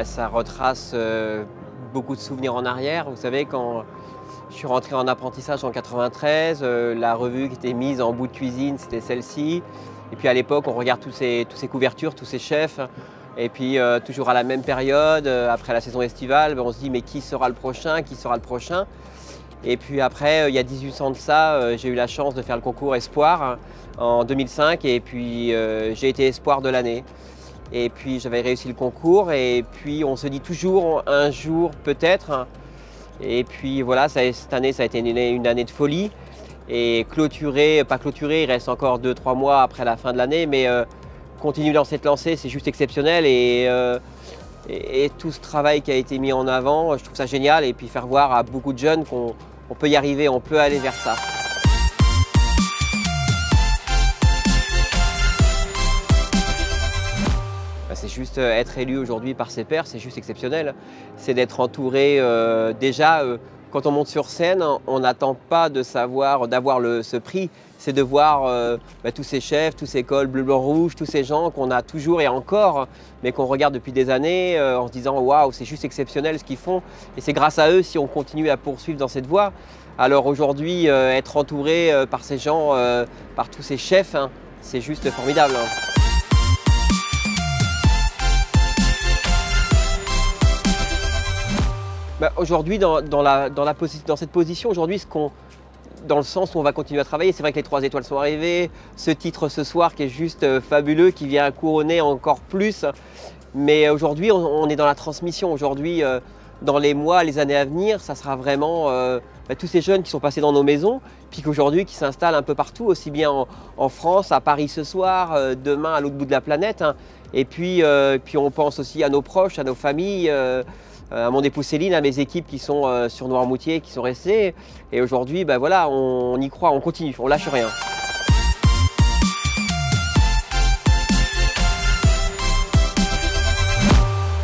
ça retrace beaucoup de souvenirs en arrière. Vous savez, quand je suis rentré en apprentissage en 93, la revue qui était mise en bout de cuisine, c'était celle-ci. Et puis à l'époque, on regarde toutes ces couvertures, tous ces chefs. Et puis toujours à la même période, après la saison estivale, on se dit mais qui sera le prochain, qui sera le prochain? Et puis après, il y a 18 ans de ça, j'ai eu la chance de faire le concours Espoir en 2005 et puis j'ai été Espoir de l'année. Et puis j'avais réussi le concours et puis on se dit toujours un jour peut-être. Et puis voilà, cette année ça a été une année de folie. Et clôturé, pas clôturé, il reste encore 2-3 mois après la fin de l'année, mais continuer dans cette lancée, c'est juste exceptionnel. Et tout ce travail qui a été mis en avant, je trouve ça génial. Et puis faire voir à beaucoup de jeunes qu'on peut y arriver, on peut aller vers ça. C'est juste être élu aujourd'hui par ses pairs, c'est juste exceptionnel. C'est d'être entouré déjà, quand on monte sur scène, on n'attend pas de savoir, d'avoir ce prix. C'est de voir tous ces chefs, tous ces cols bleu, blanc, rouge, tous ces gens qu'on a toujours et encore, mais qu'on regarde depuis des années en se disant « Waouh, c'est juste exceptionnel ce qu'ils font ». Et c'est grâce à eux si on continue à poursuivre dans cette voie. Alors aujourd'hui, être entouré par ces gens, par tous ces chefs, hein, c'est juste formidable. Aujourd'hui, dans cette position, aujourd'hui, dans le sens où on va continuer à travailler, c'est vrai que les 3 étoiles sont arrivées, ce titre ce soir qui est juste fabuleux, qui vient couronner encore plus. Mais aujourd'hui, on est dans la transmission. Aujourd'hui, dans les mois, les années à venir, ça sera vraiment tous ces jeunes qui sont passés dans nos maisons, puis qu'aujourd'hui qui s'installent un peu partout, aussi bien en France, à Paris ce soir, demain à l'autre bout de la planète. Hein. Et puis on pense aussi à nos proches, à nos familles. À mon épouse Céline, à mes équipes qui sont sur Noirmoutier, qui sont restées. Et aujourd'hui, voilà, on y croit, on continue, on lâche rien.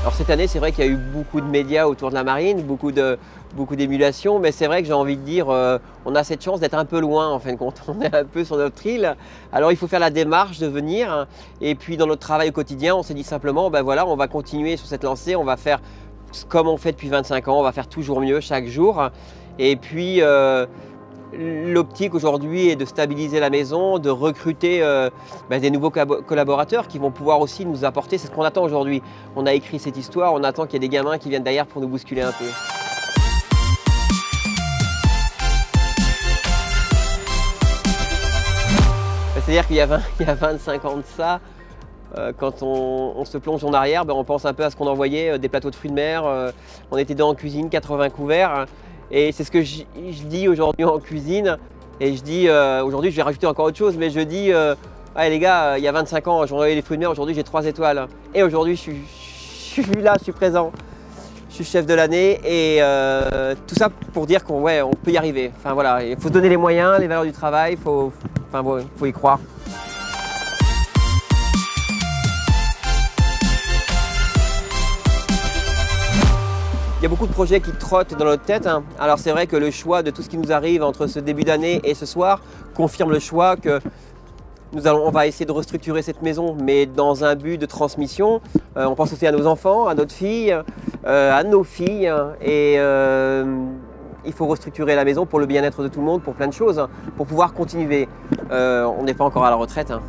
Alors cette année, c'est vrai qu'il y a eu beaucoup de médias autour de la marine, beaucoup d'émulation, mais c'est vrai que j'ai envie de dire, on a cette chance d'être un peu loin en fin de compte, on est un peu sur notre île. Alors il faut faire la démarche de venir, hein, et puis dans notre travail au quotidien, on s'est dit simplement, voilà, on va continuer sur cette lancée, on va faire comme on fait depuis 25 ans, on va faire toujours mieux chaque jour. Et puis l'optique aujourd'hui est de stabiliser la maison, de recruter des nouveaux collaborateurs qui vont pouvoir aussi nous apporter, c'est ce qu'on attend aujourd'hui. On a écrit cette histoire, on attend qu'il y ait des gamins qui viennent derrière pour nous bousculer un peu. C'est-à-dire qu'il y a 25 ans de ça, quand on se plonge en arrière, on pense un peu à ce qu'on envoyait, des plateaux de fruits de mer, on était dans en cuisine, 80 couverts, et c'est ce que je dis aujourd'hui en cuisine, et je dis, aujourd'hui je vais rajouter encore autre chose, mais je dis, ouais, les gars, il y a 25 ans j'envoyais les fruits de mer, aujourd'hui j'ai 3 étoiles, et aujourd'hui je suis là, je suis présent, je suis chef de l'année, et tout ça pour dire qu'on peut y arriver. Enfin voilà, il faut se donner les moyens, les valeurs du travail, il faut y croire. Il y a beaucoup de projets qui trottent dans notre tête. Hein. Alors c'est vrai que le choix de tout ce qui nous arrive entre ce début d'année et ce soir confirme le choix que on va essayer de restructurer cette maison, mais dans un but de transmission. On pense aussi à nos enfants, à notre fille, à nos filles. Et il faut restructurer la maison pour le bien-être de tout le monde, pour plein de choses, pour pouvoir continuer. On n'est pas encore à la retraite. Hein.